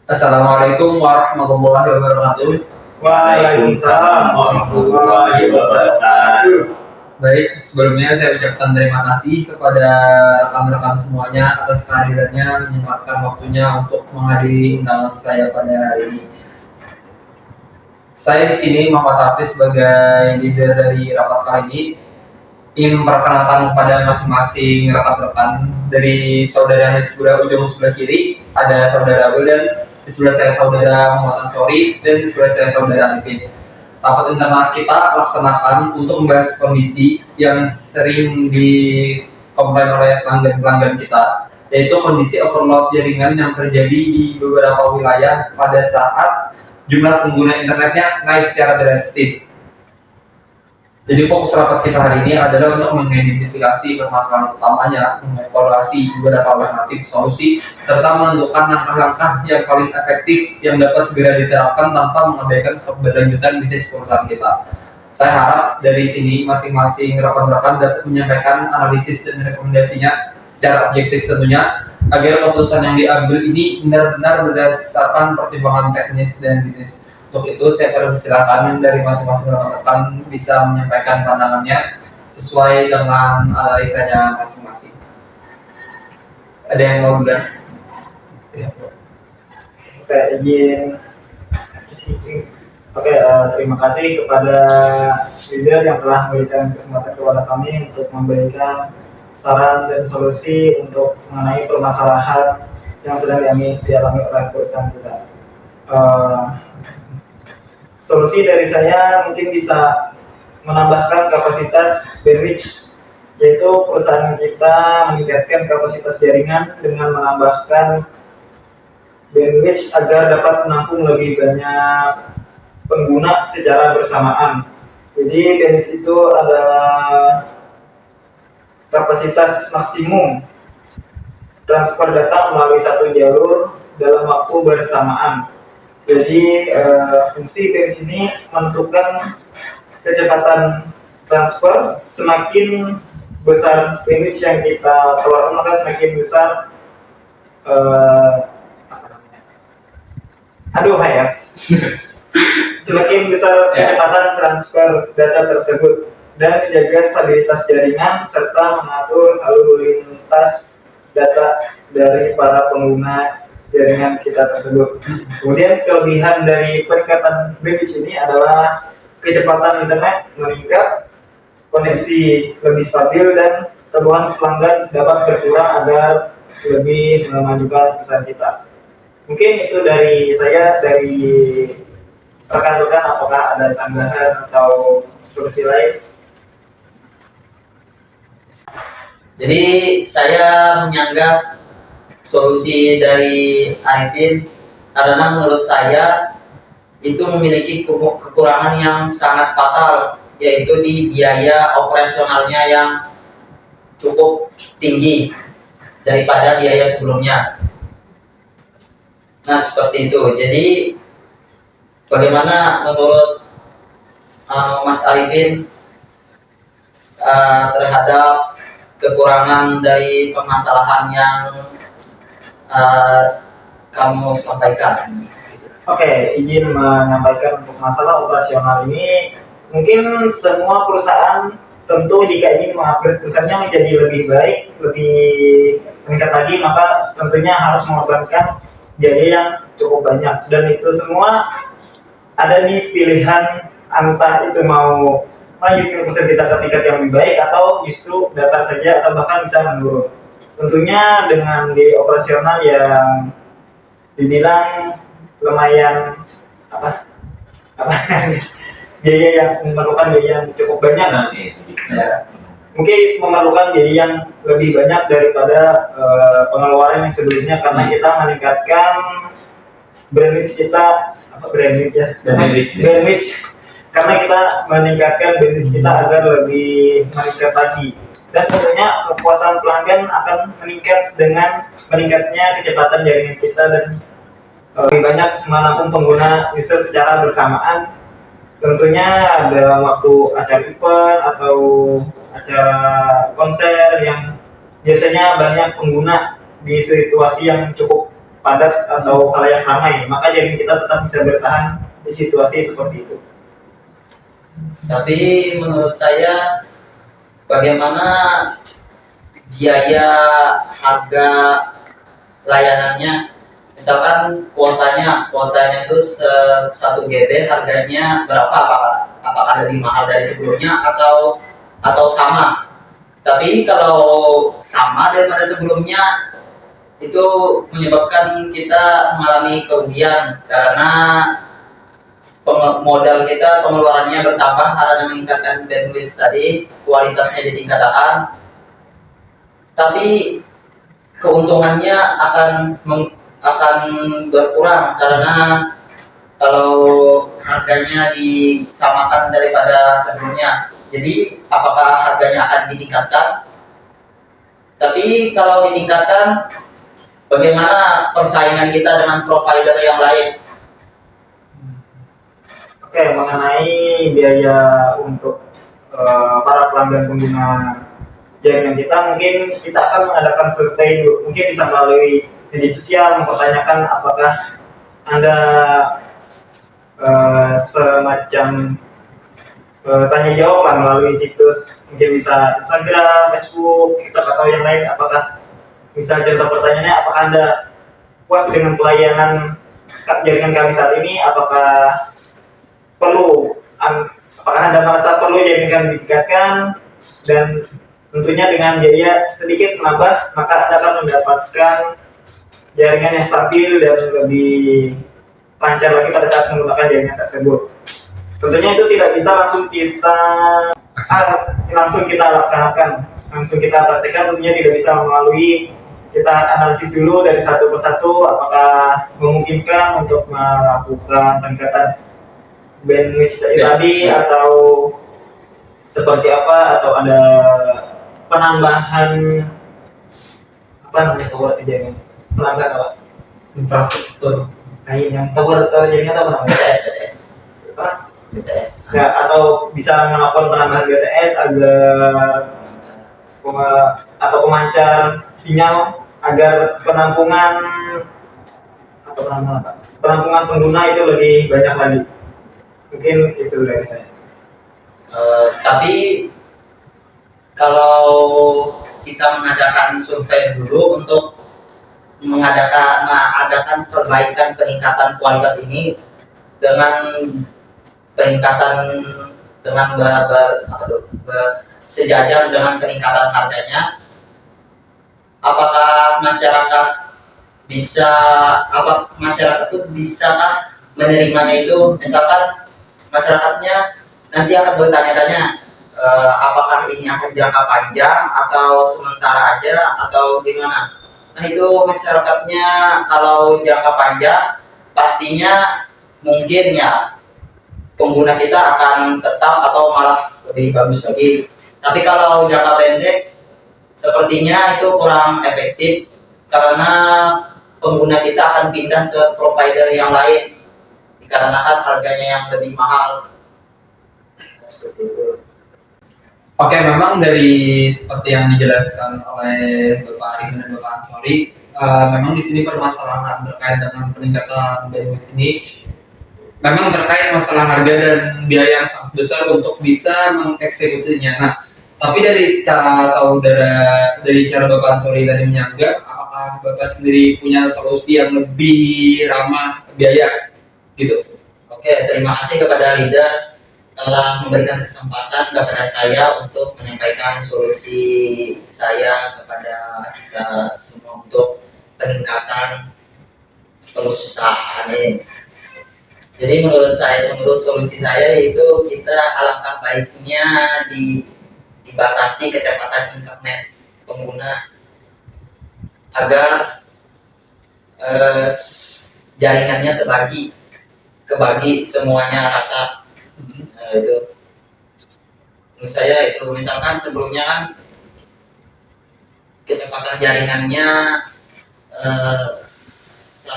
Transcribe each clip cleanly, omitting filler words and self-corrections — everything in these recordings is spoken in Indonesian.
Assalamualaikum warahmatullahi wabarakatuh. Waalaikumsalam warahmatullahi wabarakatuh. Baik, sebelumnya saya ucapkan terima kasih kepada rekan-rekan semuanya atas kehadirannya menyempatkan waktunya untuk menghadiri undangan saya pada hari ini. Saya di sini Muhammad Hafiz sebagai leader dari rapat kali ini ingin memperkenalkan kepada masing-masing rekan-rekan. Dari saudara di sebelah ujung sebelah kiri ada saudara Abel, dan di sebelah saya saudara Muhammad Ansori, dan di sebelah saya saudara Arifin. Rapat internal kita laksanakan untuk membahas kondisi yang sering dikomplain oleh pelanggan-pelanggan kita, yaitu kondisi overload jaringan yang terjadi di beberapa wilayah pada saat jumlah pengguna internetnya naik secara drastis. Jadi fokus rapat kita hari ini adalah untuk mengidentifikasi permasalahan utamanya, mengevaluasi beberapa alternatif solusi, serta menentukan langkah-langkah yang paling efektif yang dapat segera diterapkan tanpa mengabaikan keberlanjutan bisnis perusahaan kita. Saya harap dari sini masing-masing rekan-rekan dapat menyampaikan analisis dan rekomendasinya secara objektif tentunya, agar keputusan yang diambil ini benar-benar berdasarkan pertimbangan teknis dan bisnis. Untuk itu saya persilakan dari masing-masing rekan-rekan bisa menyampaikan pandangannya sesuai dengan analisanya masing-masing. Ada yang mau bilang? Saya izin. Terima kasih kepada leader yang telah memberikan kesempatan kepada kami untuk memberikan saran dan solusi untuk mengenai permasalahan yang sedang dialami oleh perusahaan kita. Solusi dari saya mungkin bisa menambahkan kapasitas bandwidth, yaitu perusahaan kita meningkatkan kapasitas jaringan dengan menambahkan bandwidth agar dapat menampung lebih banyak pengguna secara bersamaan. Jadi bandwidth itu adalah kapasitas maksimum transfer data melalui satu jalur dalam waktu bersamaan. Jadi fungsi bandwidth ini menentukan kecepatan transfer. Semakin besar bandwidth yang kita keluarkan, maka semakin besar semakin besar kecepatan transfer data tersebut, dan menjaga stabilitas jaringan serta mengatur lalu lintas data dari para pengguna jaringan kita tersebut. Kemudian kelebihan dari peningkatan bandwidth ini adalah kecepatan internet meningkat, koneksi lebih stabil, dan kebutuhan pelanggan dapat berkurang agar lebih memajukan perusahaan kita. Mungkin itu dari saya. Dari rekan-rekan, apakah ada sanggahan atau solusi lain? Jadi saya menyanggah solusi dari Arifin karena menurut saya itu memiliki kekurangan yang sangat fatal, yaitu di biaya operasionalnya yang cukup tinggi daripada biaya sebelumnya. Nah, seperti itu. Jadi bagaimana menurut Mas Arifin terhadap kekurangan dari permasalahan yang kamu sampaikan? Oke, izin menyampaikan untuk masalah operasional ini, mungkin semua perusahaan tentu jika ingin mengupgrade perusahaannya menjadi lebih baik, lebih meningkat lagi, maka tentunya harus mengorbankan biaya yang cukup banyak. Dan itu semua ada nih pilihan, entah itu mau lanjutin perusahaan kita ke tingkat yang lebih baik atau justru datar saja atau bahkan bisa menurun. Tentunya dengan di operasional yang dibilang lumayan biaya yang memerlukan biaya yang cukup banyak, mungkin memerlukan biaya yang lebih banyak daripada pengeluaran yang sebelumnya, karena kita meningkatkan bandwidth kita, karena kita meningkatkan bandwidth kita agar lebih meningkat lagi. Dan tentunya kepuasan pelanggan akan meningkat dengan meningkatnya kecepatan jaringan kita dan lebih banyak menampung pengguna user secara bersamaan. Tentunya dalam waktu acara event atau acara konser yang biasanya banyak pengguna di situasi yang cukup padat atau halayak ramai, maka jaringan kita tetap bisa bertahan di situasi seperti itu. Tapi menurut saya, bagaimana biaya harga layanannya? Misalkan kuotanya itu 1 GB harganya berapa? Apakah lebih mahal dari sebelumnya atau sama? Tapi kalau sama daripada sebelumnya, itu menyebabkan kita mengalami kerugian karena modal kita, pengeluarannya bertambah karena meningkatkan bandwidth tadi, kualitasnya ditingkatkan, tapi keuntungannya akan berkurang karena kalau harganya disamakan daripada sebelumnya. Jadi apakah harganya akan ditingkatkan? Tapi kalau ditingkatkan, bagaimana persaingan kita dengan provider yang lain? Oke, mengenai biaya untuk para pelanggan pengguna jaringan kita, mungkin kita akan mengadakan survei dulu. Mungkin bisa melalui media sosial mempertanyakan apakah Anda semacam tanya jawab lah melalui situs, mungkin bisa Instagram, Facebook, TikTok atau yang lain. Apakah bisa contoh pertanyaannya, apakah Anda puas dengan pelayanan jaringan kami saat ini? Apakah Anda merasa perlu jaringan kami ditingkatkan? Dan tentunya dengan biaya sedikit menambah, maka Anda akan mendapatkan jaringan yang stabil dan lebih lancar lagi pada saat menggunakan jaringan tersebut. Tentunya itu tidak bisa langsung kita laksanakan, langsung kita praktekkan. Tentunya tidak bisa melalui kita analisis dulu dari satu persatu apakah memungkinkan untuk melakukan peningkatan bandwidth tadi atau seperti apa, atau ada penambahan apa namanya tower jaringan, penambahan apa? Infrastruktur. Nah, yang tower jaringan apa namanya? BTS. Ya, atau bisa melakukan penambahan BTS agar atau pemancar sinyal agar penampungan pengguna itu lebih banyak lagi. Mungkin itu dari saya. Tapi kalau kita mengadakan survei dulu untuk mengadakan perbaikan peningkatan kualitas ini dengan peningkatan dengan sejajar dengan peningkatan harganya, apakah masyarakat itu bisakah menerimanya itu? Misalkan masyarakatnya nanti akan bertanya-tanya, apakah ini akan jangka panjang atau sementara aja atau gimana? Nah, itu masyarakatnya kalau jangka panjang pastinya mungkin ya pengguna kita akan tetap atau malah lebih bagus lagi. Tapi kalau jangka pendek sepertinya itu kurang efektif karena pengguna kita akan pindah ke provider yang lain dikarenakan harganya yang lebih mahal. Seperti itu. Oke, memang dari seperti yang dijelaskan oleh Bapak Arifin dan Bapak Ansori, memang di sini permasalahan terkait dengan peningkatan bandwidth ini memang terkait masalah harga dan biaya yang sangat besar untuk bisa mengeksekusinya. Nah, tapi dari cara Bapak Ansori tadi menyanggah, apakah Bapak sendiri punya solusi yang lebih ramah biaya gitu? Oke, terima kasih kepada Lida telah memberikan kesempatan kepada saya untuk menyampaikan solusi saya kepada kita semua untuk peningkatan perusahaan ini. Jadi menurut solusi saya yaitu kita alangkah baiknya dibatasi kecepatan internet pengguna agar jaringannya kebagi semuanya rata. Nah, itu menurut saya itu, misalkan sebelumnya kan kecepatan jaringannya 1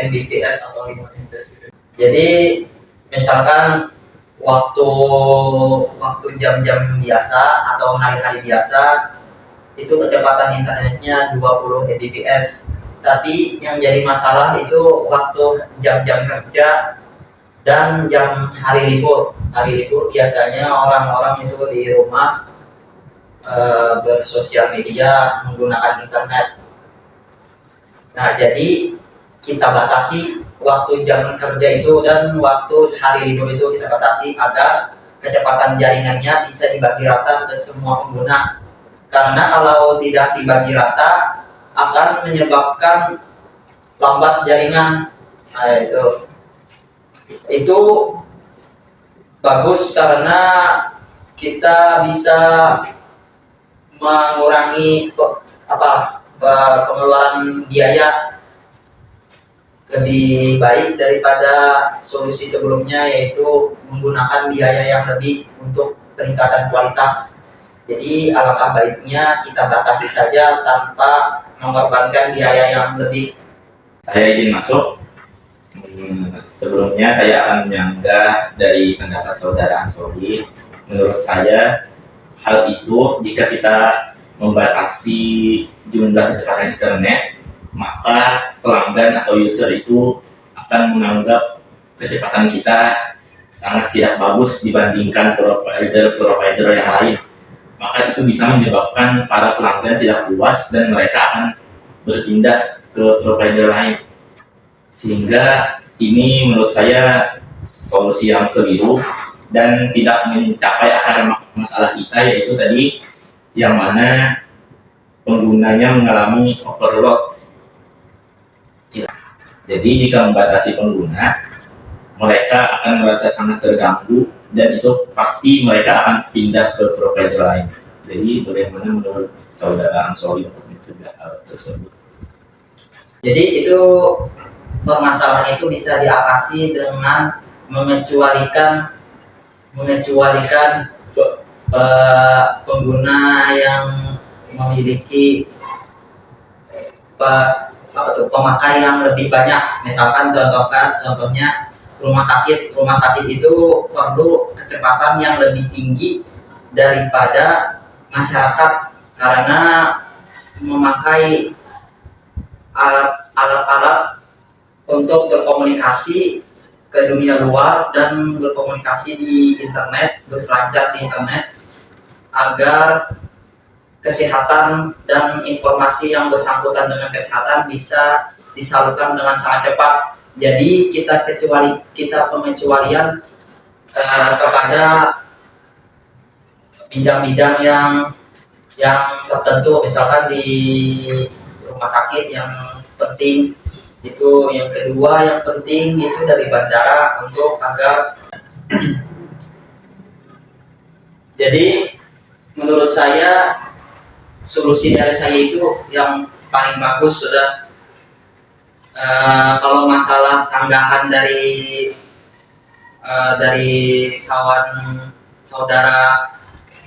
Mbps atau 5 Mbps. Jadi misalkan waktu jam-jam biasa atau hari-hari biasa itu kecepatan internetnya 20 Mbps. tapi yang jadi masalah itu waktu jam-jam kerja dan jam hari libur. Hari libur biasanya orang-orang itu di rumah bersosial media menggunakan internet. Nah, jadi kita batasi waktu jam kerja itu dan waktu hari libur itu kita batasi agar kecepatan jaringannya bisa dibagi rata ke semua pengguna. Karena kalau tidak dibagi rata akan menyebabkan lambat jaringan. Nah, itu bagus karena kita bisa mengurangi pengeluaran biaya. Lebih baik daripada solusi sebelumnya, yaitu menggunakan biaya yang lebih untuk peningkatan kualitas. Jadi alangkah baiknya kita batasi saja tanpa mengorbankan biaya yang lebih. Saya izin masuk. Sebelumnya saya akan menyanggah dari pendapat saudara Ansori. Menurut saya, hal itu jika kita membatasi jumlah kecepatan internet, maka pelanggan atau user itu akan menganggap kecepatan kita sangat tidak bagus dibandingkan provider yang lain. Maka itu bisa menyebabkan para pelanggan tidak puas dan mereka akan berpindah ke provider lain. Sehingga ini menurut saya solusi yang keliru dan tidak mencapai akar masalah kita, yaitu tadi yang mana penggunanya mengalami overload. Jadi jika membatasi pengguna, mereka akan merasa sangat terganggu dan itu pasti mereka akan pindah ke provider lain. Jadi bagaimana menurut saudara Ansori untuk mencegah hal tersebut? Jadi itu permasalahan itu bisa diatasi dengan mengecualikan pengguna yang memiliki pemakai yang lebih banyak. Misalkan contohnya rumah sakit itu perlu kecepatan yang lebih tinggi daripada masyarakat karena memakai alat-alat untuk berkomunikasi ke dunia luar dan berkomunikasi di internet, berselancar di internet agar kesehatan dan informasi yang bersangkutan dengan kesehatan bisa disalurkan dengan sangat cepat. Jadi kita pengecualian kepada bidang-bidang yang tertentu, misalkan di rumah sakit yang penting itu. Yang kedua yang penting itu dari bandara untuk agar jadi menurut saya solusi dari saya itu yang paling bagus sudah. Kalau masalah sanggahan dari kawan saudara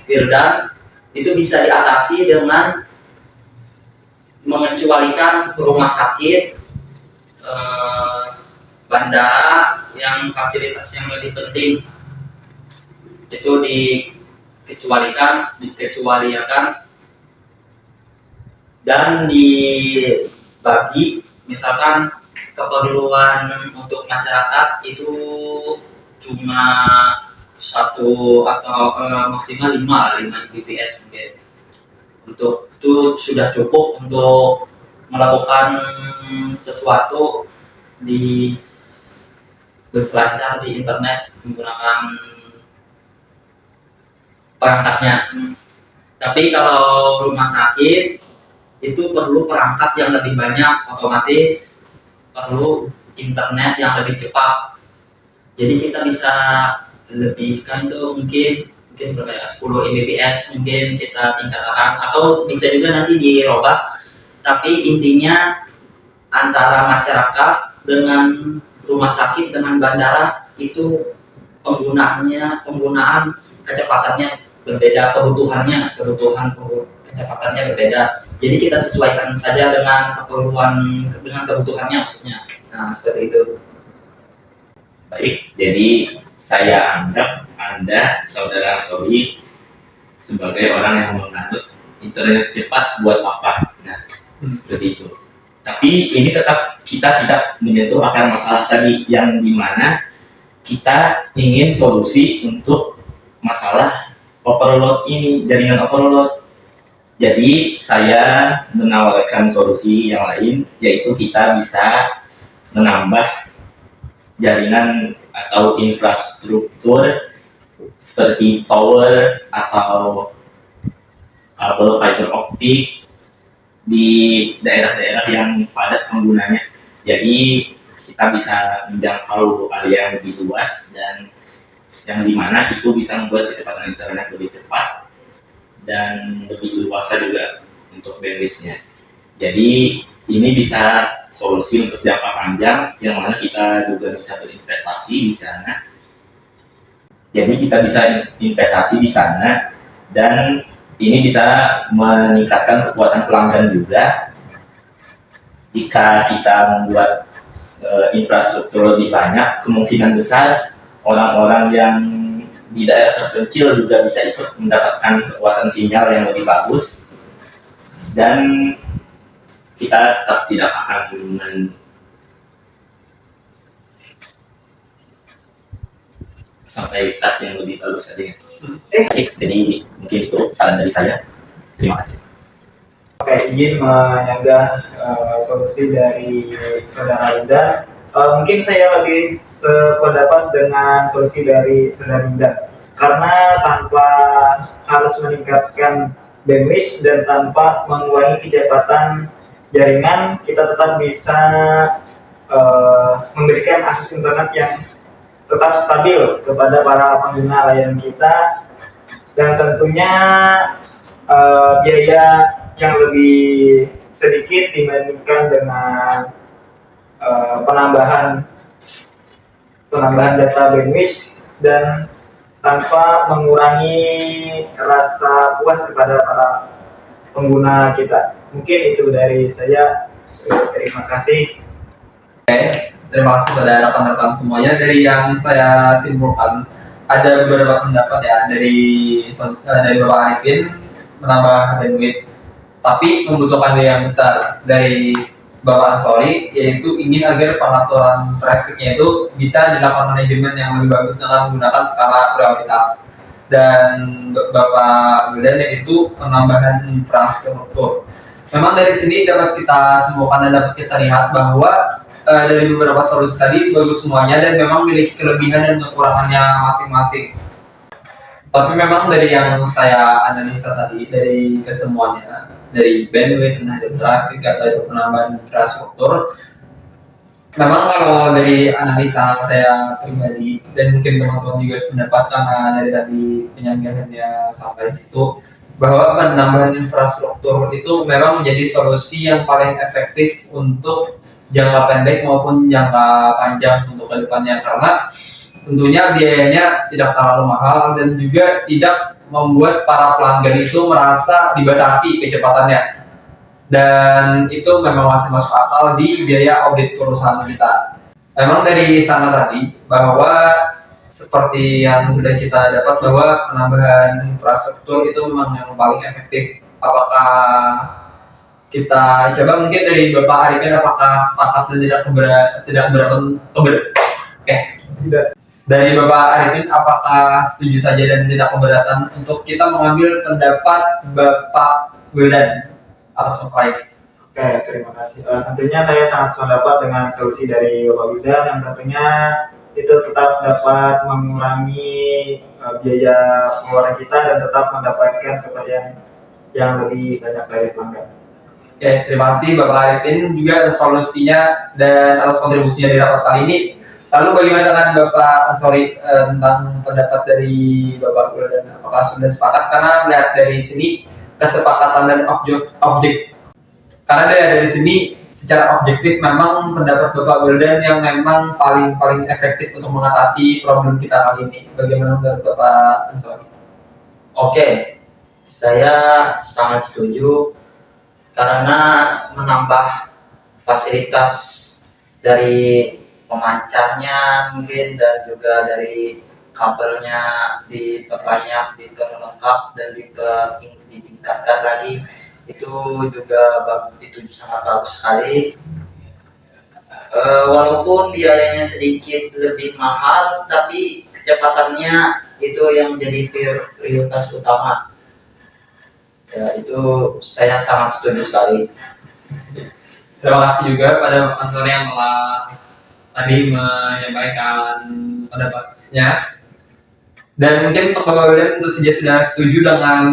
Firdan itu bisa diatasi dengan mengecualikan rumah sakit, bandara yang fasilitas yang lebih penting itu dikecualikan dan dibagi. Misalkan keperluan untuk masyarakat itu cuma 1 atau maksimal 5 Mbps mungkin. Untuk itu sudah cukup untuk melakukan sesuatu di berselancar di internet menggunakan perangkatnya. Tapi kalau rumah sakit itu perlu perangkat yang lebih banyak, otomatis perlu internet yang lebih cepat. Jadi kita bisa lebihkan tuh mungkin berapa 10 Mbps mungkin kita tingkatkan, atau bisa juga nanti dirubah. Tapi intinya antara masyarakat dengan rumah sakit dengan bandara itu penggunaan kecepatannya berbeda, kebutuhan kecepatannya berbeda. Jadi kita sesuaikan saja dengan kebutuhannya maksudnya. Nah, seperti itu. Baik, jadi saya anggap Anda, saudara Ansori, sebagai orang yang menganut internet cepat buat apa. Nah, seperti itu. Tapi ini tetap kita tidak menyentuh akar masalah tadi, yang dimana kita ingin solusi untuk masalah overload ini, jaringan overload. Jadi saya menawarkan solusi yang lain, yaitu kita bisa menambah jaringan atau infrastruktur seperti tower atau kabel fiber optik di daerah-daerah yang padat penggunanya. Jadi kita bisa menjangkau area yang lebih luas, dan yang dimana itu bisa membuat kecepatan internet lebih cepat dan lebih luas juga untuk bandwidth-nya. Jadi ini bisa solusi untuk jangka panjang, yang mana kita juga bisa berinvestasi di sana. Jadi kita bisa investasi di sana, dan ini bisa meningkatkan kepuasan pelanggan juga. Jika kita membuat infrastruktur lebih banyak, kemungkinan besar orang-orang yang di daerah terpencil juga bisa ikut mendapatkan kekuatan sinyal yang lebih bagus, dan kita tetap tidak akan sampai tat yang lebih bagus saja. Jadi mungkin itu saran dari saya. Terima kasih. Oke, izin menyanggah solusi dari saudara Linda. Mungkin saya lebih sependapat dengan solusi dari saudara Linda, karena tanpa harus meningkatkan bandwidth dan tanpa mengurangi kecepatan jaringan, kita tetap bisa memberikan akses internet yang tetap stabil kepada para pengguna layanan kita, dan tentunya biaya yang lebih sedikit dibandingkan dengan penambahan data bandwidth, dan tanpa mengurangi rasa puas kepada para pengguna kita. Mungkin itu dari saya. Terima kasih. Terima kasih kepada rekan-rekan semuanya. Dari yang saya simpulkan, ada beberapa pendapat ya dari Bapak Arifin menambah bandwidth, tapi membutuhkan biaya yang besar. Dari Bapak Ansori, yaitu ingin agar pengaturan trafiknya itu bisa dilakukan manajemen yang lebih bagus dengan menggunakan skala prioritas. Dan Bapak Wildan, yaitu penambahan infrastruktur. Memang dari sini dapat kita simpulkan dan dapat kita lihat bahwa dari beberapa solusi tadi bagus semuanya, dan memang memiliki kelebihan dan kekurangannya masing-masing. Tapi memang dari yang saya analisa tadi, dari kesemuanya, dari bandwidth, entah itu traffic atau itu penambahan infrastruktur, memang kalau dari analisa saya pribadi, dan mungkin teman-teman juga sependapat karena dari tadi penyanggahannya sampai situ, bahwa penambahan infrastruktur itu memang menjadi solusi yang paling efektif untuk jangka pendek maupun jangka panjang untuk kedepannya, karena tentunya biayanya tidak terlalu mahal dan juga tidak membuat para pelanggan itu merasa dibatasi kecepatannya, dan itu memang masih masuk akal di biaya audit perusahaan kita. Memang dari sana tadi bahwa seperti yang sudah kita dapat bahwa penambahan infrastruktur itu memang yang paling efektif. Apakah kita coba mungkin dari Bapak Arifin, apakah sepakat dan tidak keberatan? Tidak. Dari Bapak Arifin, apakah setuju saja dan tidak keberatan untuk kita mengambil pendapat Bapak Wildan atas masalah ini? Oke, terima kasih. Tentunya saya sangat sependapat dengan solusi dari Bapak Wildan, yang tentunya itu tetap dapat mengurangi biaya pengeluaran kita dan tetap mendapatkan kepercayaan yang lebih banyak dari pelanggan. Oke, terima kasih Bapak Arifin juga atas solusinya dan atas kontribusinya di rapat kali ini. Lalu bagaimana dengan Bapak Ansori tentang pendapat dari Bapak Wildan? Apakah sudah sepakat? Karena melihat dari sini kesepakatan dan objek. Karena dari sini secara objektif memang pendapat Bapak Wildan yang memang paling efektif untuk mengatasi problem kita kali ini. Bagaimana menurut Bapak Ansori? Oke, saya sangat setuju karena menambah fasilitas dari pemancarnya mungkin, dan juga dari kabelnya diperbanyak, diperlengkap dan ditingkatkan lagi, itu juga itu sangat bagus sekali. Walaupun biayanya sedikit lebih mahal, tapi kecepatannya itu yang jadi prioritas utama. Ya, itu saya sangat setuju sekali. Terima kasih juga pada Pak Ansori yang telah tadi menyampaikan pendapatnya. Dan mungkin untuk Bapak William tentu saja sudah setuju dengan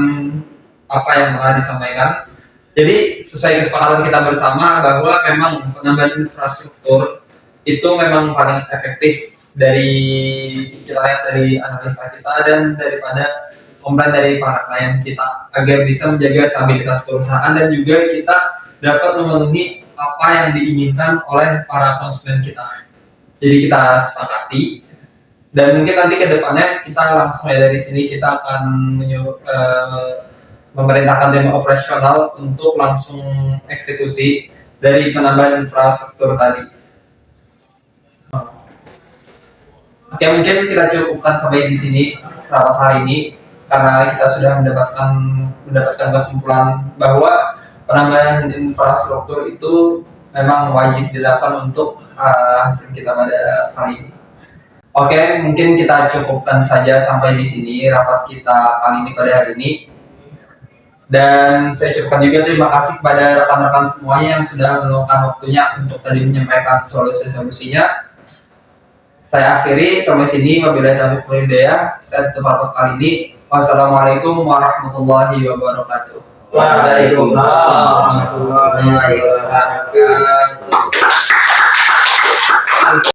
apa yang telah disampaikan. Jadi sesuai kesepakatan kita bersama bahwa memang penambahan infrastruktur itu memang paling efektif dari kita lihat dari analisa kita dan daripada komplain dari para klien kita agar bisa menjaga stabilitas perusahaan dan juga kita dapat memenuhi apa yang diinginkan oleh para konsumen kita. Jadi kita sepakati dan mungkin nanti ke depannya kita langsung ya dari sini kita akan memerintahkan tim operasional untuk langsung eksekusi dari penambahan infrastruktur tadi. Oke, mungkin kita cukupkan sampai di sini rapat hari ini karena kita sudah mendapatkan kesimpulan bahwa penambahan infrastruktur itu memang wajib dilakukan untuk hasil kita pada hari ini. Oke, mungkin kita cukupkan saja sampai di sini rapat kita kali ini pada hari ini. Dan saya ucapkan juga terima kasih kepada rekan-rekan semuanya yang sudah meluangkan waktunya untuk tadi menyampaikan solusi-solusinya. Saya akhiri sampai sini. Wabillahi taufiq wal hidayah. Saya tutup rapat kali ini. Wassalamualaikum warahmatullahi wabarakatuh. Waalaikumsalam warahmatullahi wabarakatuh.